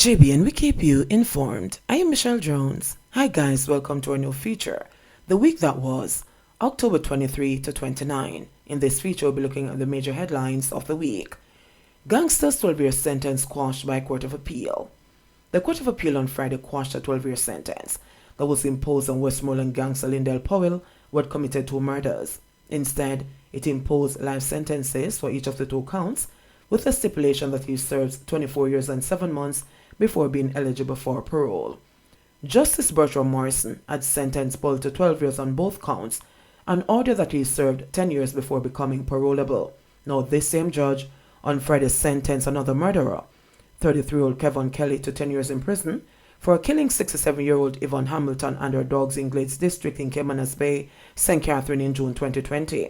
JBN, we keep you informed. I am Michelle Jones. Hi guys, welcome to our new feature. The week that was October 23 to 29. In this feature, we'll be looking at the major headlines of the week. Gangster's 12-year sentence quashed by Court of Appeal. The Court of Appeal on Friday quashed a 12-year sentence that was imposed on Westmoreland gangster Lindell Powell, who had committed 2 murders. Instead, it imposed life sentences for each of the 2 counts, with a stipulation that he serves 24 years and 7 months before being eligible for parole. Justice Bertram Morrison had sentenced Paul to 12 years on both counts and ordered that he served 10 years before becoming parolable. Now, this same judge on Friday sentenced another murderer, 33-year-old Kevin Kelly, to 10 years in prison for killing 67-year-old Yvonne Hamilton and her dogs in Glades District in Caymanas Bay, St. Catherine in June 2020.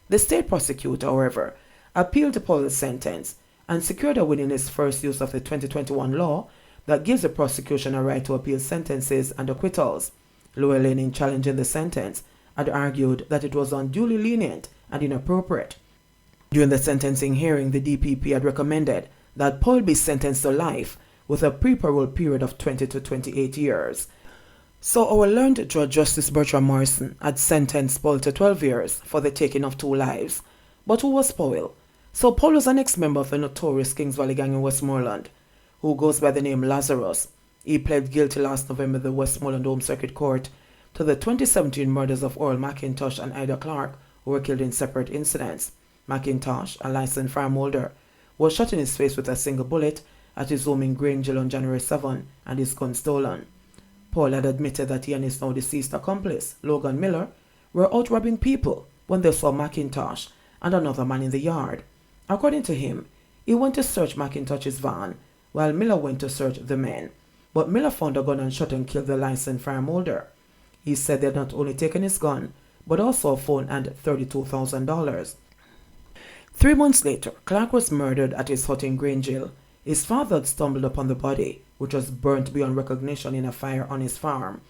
The state prosecutor, however, appealed to Paul's sentence and secured a win in his first use of the 2021 law that gives the prosecution a right to appeal sentences and acquittals. Llewellyn, in challenging the sentence, had argued that it was unduly lenient and inappropriate. During the sentencing hearing, the DPP had recommended that Paul be sentenced to life with a pre-parole period of 20 to 28 years. So our learned judge, Justice Bertram Morrison, had sentenced Paul to 12 years for the taking of 2 lives. But who was Paul? So Paul was an ex-member of the notorious Kings Valley gang in Westmoreland, who goes by the name Lazarus. He pled guilty last November at the Westmoreland Home Circuit Court to the 2017 murders of Oral McIntosh and Ida Clark, who were killed in separate incidents. McIntosh, a licensed farm holder, was shot in his face with a single bullet at his home in Grangeville on January 7 and his gun stolen. Paul had admitted that he and his now deceased accomplice, Logan Miller, were out robbing people when they saw McIntosh and another man in the yard. According to him, he went to search McIntosh's van while Miller went to search the men. But Miller found a gun and shot and killed the licensed farm holder. He said they had not only taken his gun, but also a phone and $32,000. 3 months later, Clark was murdered at his hut in Grangeville. His father had stumbled upon the body, which was burnt beyond recognition in a fire on his farm.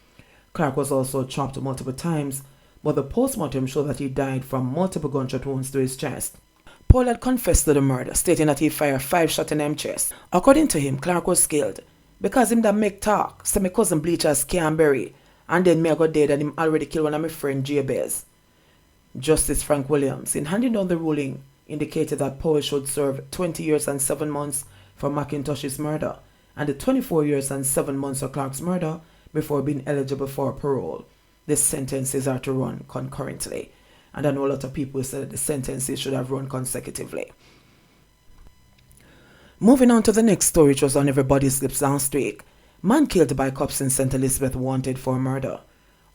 Clark was also chopped multiple times, but the postmortem showed that he died from multiple gunshot wounds to his chest. Paul had confessed to the murder, stating that he fired 5 shots in his chest. According to him, Clark was killed because him that make talk, say my cousin Bleachers can't bury, and then me I got dead and him already killed one of my friend Jabez. Justice Frank Williams, in handing down the ruling, indicated that Paul should serve 20 years and 7 months for McIntosh's murder and the 24 years and 7 months for Clark's murder before being eligible for parole. The sentences are to run concurrently, and I know a lot of people said that the sentences should have run consecutively. Moving on to the next story, which was on everybody's lips last week. Man killed by cops in St. Elizabeth wanted for murder.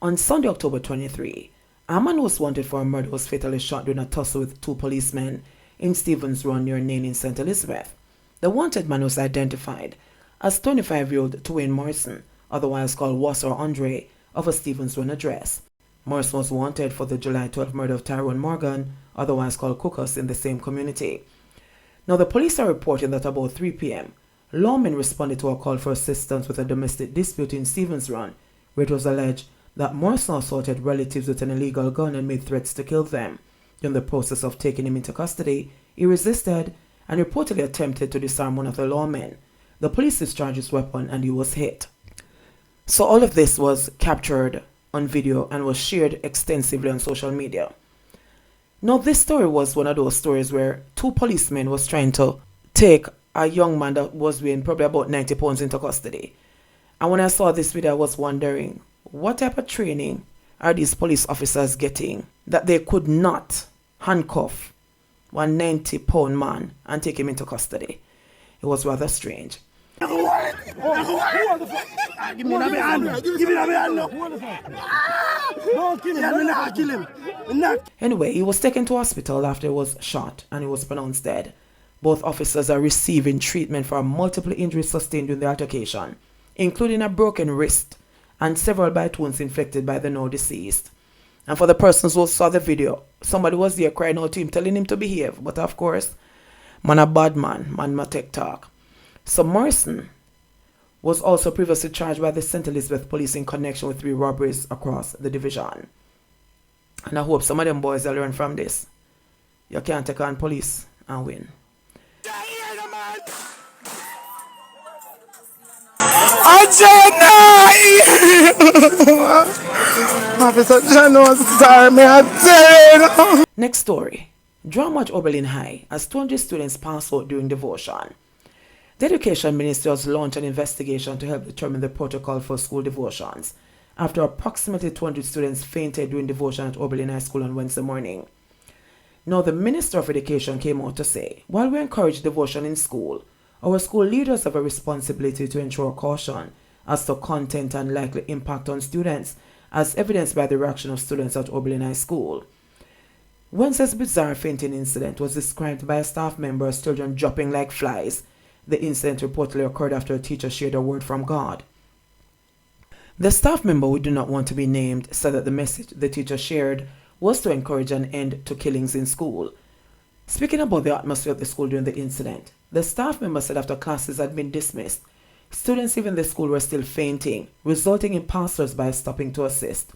On Sunday, October 23, a man who was wanted for murder was fatally shot during a tussle with 2 policemen in Stevens Run near Nain in St. Elizabeth. The wanted man was identified as 25-year-old Twain Morrison, otherwise called Wasser Andre, of a Stevens Run address. Morrison was wanted for the July 12 murder of Tyrone Morgan, otherwise called Cookus, in the same community. Now, the police are reporting that about 3 p.m., lawmen responded to a call for assistance with a domestic dispute in Stevens Run, where it was alleged that Morrison assaulted relatives with an illegal gun and made threats to kill them. During the process of taking him into custody, he resisted and reportedly attempted to disarm one of the lawmen. The police discharged his weapon and he was hit. So all of this was captured on video and was shared extensively on social media. Now, this story was one of those stories where 2 policemen was trying to take a young man that was weighing probably about 90 pounds into custody. And when I saw this video, I was wondering, what type of training are these police officers getting that they could not handcuff one 90-pound man and take him into custody? It was rather strange. Anyway, he was taken to hospital after he was shot and he was pronounced dead. Both officers are receiving treatment for multiple injuries sustained during the altercation, including a broken wrist and several bite wounds inflicted by the now deceased. And for the persons who saw the video, somebody was there crying out to him, telling him to behave. But of course, man a bad man ma take talk. So Morrison was also previously charged by the St. Elizabeth police in connection with 3 robberies across the division. And I hope some of them boys will learn from this. You can't take on police and win. Officer John was sorry, me I tell you. Next story. Drama at Oberlin High as 200 students pass out during devotion. The Education Ministry has launched an investigation to help determine the protocol for school devotions after approximately 200 students fainted during devotion at Oberlin High School on Wednesday morning. Now, the Minister of Education came out to say, while we encourage devotion in school, our school leaders have a responsibility to ensure caution as to content and likely impact on students, as evidenced by the reaction of students at Oberlin High School. Wednesday's bizarre fainting incident was described by a staff member as children dropping like flies. The incident reportedly occurred after a teacher shared a word from God. The staff member, who did not want to be named, said that the message the teacher shared was to encourage an end to killings in school. Speaking about the atmosphere of the school during the incident, the staff member said after classes had been dismissed, students even the school were still fainting, resulting in passers-by stopping to assist.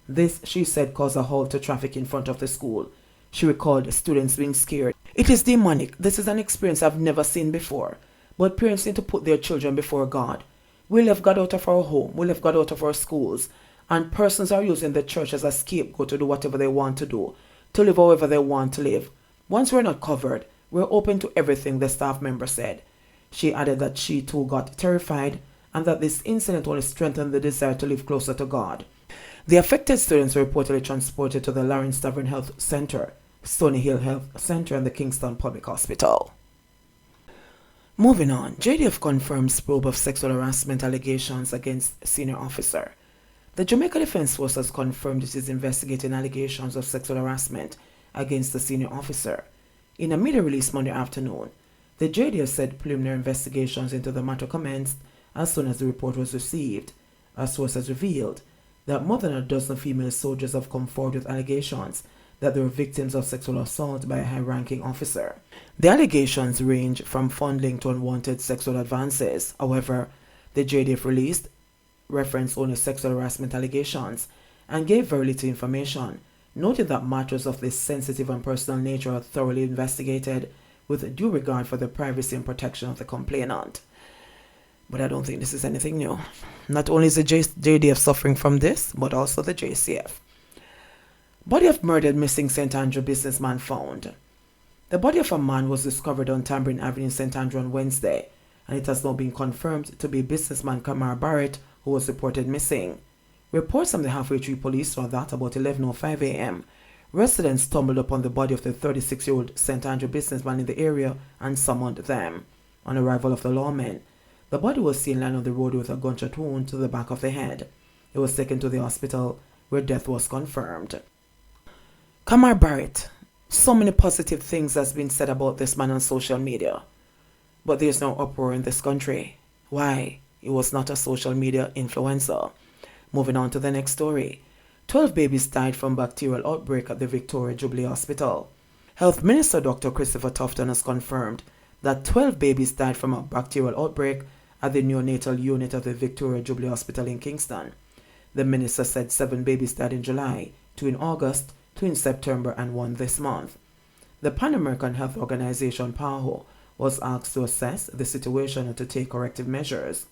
This, she said, caused a halt to traffic in front of the school. She recalled students being scared. It is demonic. This is an experience I've never seen before. But parents need to put their children before God. We left God out of our home. We left God out of our schools. And persons are using the church as a scapegoat to do whatever they want to do, to live however they want to live. Once we're not covered, we're open to everything, the staff member said. She added that she too got terrified and that this incident only strengthened the desire to live closer to God. The affected students were reportedly transported to the Lawrence Tavern Health Center, Stony Hill Health Center, and the Kingston Public Hospital. Moving on, JDF confirms probe of sexual harassment allegations against senior officer. The Jamaica Defense Force has confirmed it is investigating allegations of sexual harassment against the senior officer. In a media release Monday afternoon, the JDF said preliminary investigations into the matter commenced as soon as the report was received. A source has revealed that more than a dozen female soldiers have come forward with allegations that they were victims of sexual assault by a high-ranking officer. The allegations range from fondling to unwanted sexual advances. However, the JDF released referenced only sexual harassment allegations and gave very little information, noting that matters of this sensitive and personal nature are thoroughly investigated with due regard for the privacy and protection of the complainant. But I don't think this is anything new. Not only is the JDF suffering from this, but also the JCF. Body of murdered missing St. Andrew businessman found. The body of a man was discovered on Tambourine Avenue, St. Andrew on Wednesday, and it has now been confirmed to be businessman Kamar Barrett, who was reported missing. Reports from the Halfway Tree Police saw that about 11:05 a.m., residents stumbled upon the body of the 36-year-old St. Andrew businessman in the area and summoned them. On arrival of the lawmen, the body was seen lying on the road with a gunshot wound to the back of the head. It was taken to the hospital where death was confirmed. Kamar Barrett. So many positive things has been said about this man on social media. But there's no uproar in this country. Why? He was not a social media influencer. Moving on to the next story. 12 babies died from bacterial outbreak at the Victoria Jubilee Hospital. Health Minister Dr. Christopher Tufton has confirmed that 12 babies died from a bacterial outbreak at the neonatal unit of the Victoria Jubilee Hospital in Kingston. The minister said 7 babies died in July, 2 in August, 2 in September, and 1 this month. The Pan American Health Organization PAHO was asked to assess the situation and to take corrective measures.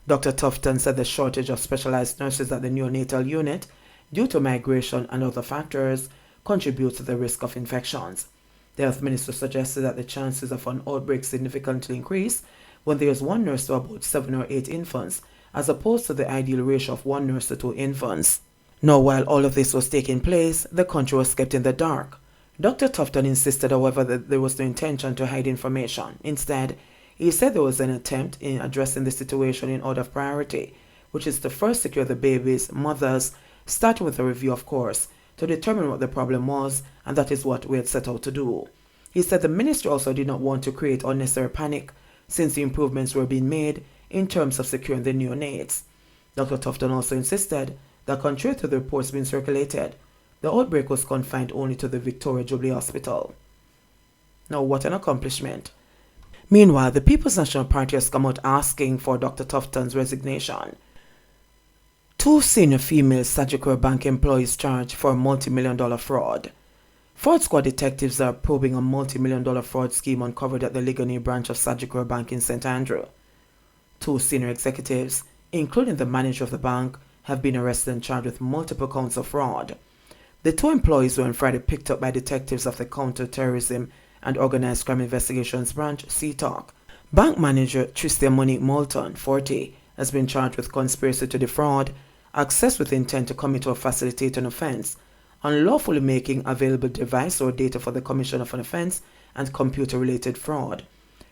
Dr. Tufton said the shortage of specialized nurses at the neonatal unit, due to migration and other factors, contributes to the risk of infections. The health minister suggested that the chances of an outbreak significantly increase when there is 1 nurse to about 7 or 8 infants, as opposed to the ideal ratio of 1 nurse to 2 infants. Now, while all of this was taking place, the country was kept in the dark. Dr. Tufton insisted, however, that there was no intention to hide information. Instead, he said there was an attempt in addressing the situation in order of priority, which is to first secure the babies' mothers, starting with a review, of course, to determine what the problem was, and that is what we had set out to do. He said the ministry also did not want to create unnecessary panic, since the improvements were being made in terms of securing the neonates. Dr. Tufton also insisted that contrary to the reports being circulated, the outbreak was confined only to the Victoria Jubilee Hospital. Now, what an accomplishment. Meanwhile, the People's National Party has come out asking for Dr. Tufton's resignation. 2 senior female Sagicor Bank employees charged for a multi-million-dollar fraud. Fraud squad detectives are probing a multi-million-dollar fraud scheme uncovered at the Ligonier branch of Sagicor Bank in St. Andrew. 2 senior executives, including the manager of the bank, have been arrested and charged with multiple counts of fraud. The two employees were on Friday picked up by detectives of the Counter-Terrorism and Organized Crime Investigations Branch, CTOC. Bank manager Tristia Monique Moulton, 40, has been charged with conspiracy to defraud, access with intent to commit or facilitate an offense, unlawfully making available device or data for the commission of an offense, and computer-related fraud.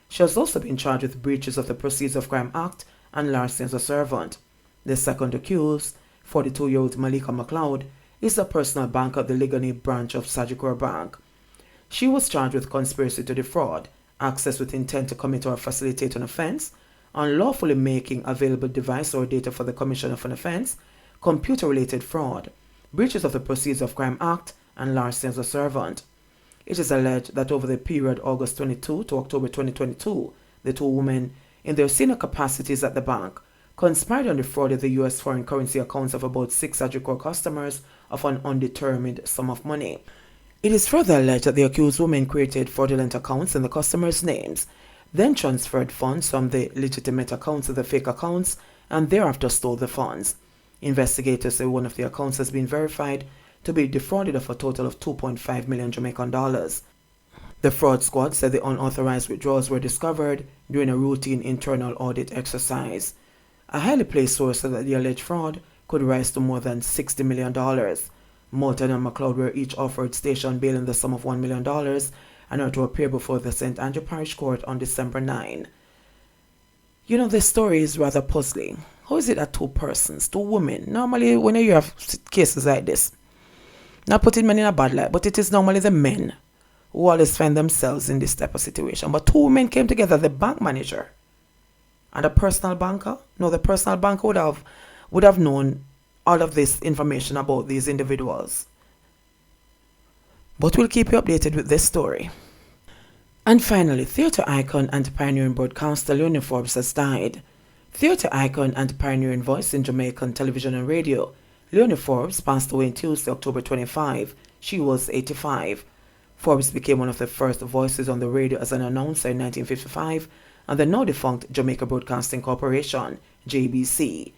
She has also been charged with breaches of the Proceeds of Crime Act and larceny as a servant. The second accused, 42-year-old Malika McLeod, is a personal banker at the Ligoni branch of Sagicor Bank. She was charged with conspiracy to defraud, access with intent to commit or facilitate an offense, unlawfully making available device or data for the commission of an offense, computer-related fraud, breaches of the Proceeds of Crime Act, and larceny as a servant. It is alleged that over the period August 22 to October 2022, the two women, in their senior capacities at the bank, conspired and defrauded the U.S. foreign currency accounts of about 6 Sagicor customers of an undetermined sum of money. It is further alleged that the accused women created fraudulent accounts in the customers' names, then transferred funds from the legitimate accounts to the fake accounts, and thereafter stole the funds. Investigators say one of the accounts has been verified to be defrauded of a total of 2.5 million Jamaican dollars. The fraud squad said the unauthorized withdrawals were discovered during a routine internal audit exercise. A highly placed source said that the alleged fraud could rise to more than $60 million. Moulton and McLeod were each offered station bail in the sum of $1 million and are to appear before the St. Andrew Parish Court on December 9. You know, this story is rather puzzling. How is it that two persons, two women, normally when you have cases like this, not putting men in a bad light, but it is normally the men who always find themselves in this type of situation. But two women came together, the bank manager and a personal banker. No, the personal banker would have known all of this information about these individuals. But we'll keep you updated with this story. And finally, theatre icon and pioneering broadcaster Leonie Forbes has died. Theatre icon and pioneering voice in Jamaican television and radio, Leonie Forbes passed away on Tuesday, October 25. She was 85. Forbes became one of the first voices on the radio as an announcer in 1955 and the now-defunct Jamaica Broadcasting Corporation, JBC.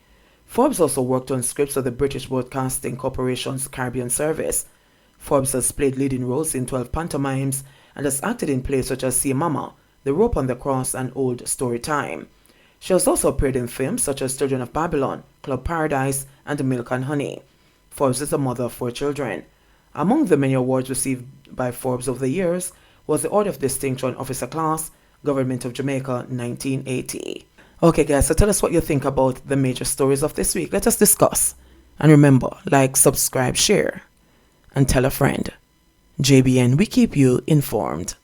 Forbes also worked on scripts of the British Broadcasting Corporation's Caribbean service. Forbes has played leading roles in 12 pantomimes and has acted in plays such as See Mama, The Rope on the Cross, and Old Story Time. She has also appeared in films such as Children of Babylon, Club Paradise, and Milk and Honey. Forbes is a mother of 4 children. Among the many awards received by Forbes over the years was the Order of Distinction Officer Class, Government of Jamaica, 1980. Okay guys, so tell us what you think about the major stories of this week. Let us discuss. And remember, like, subscribe, share, and tell a friend. JBN, we keep you informed.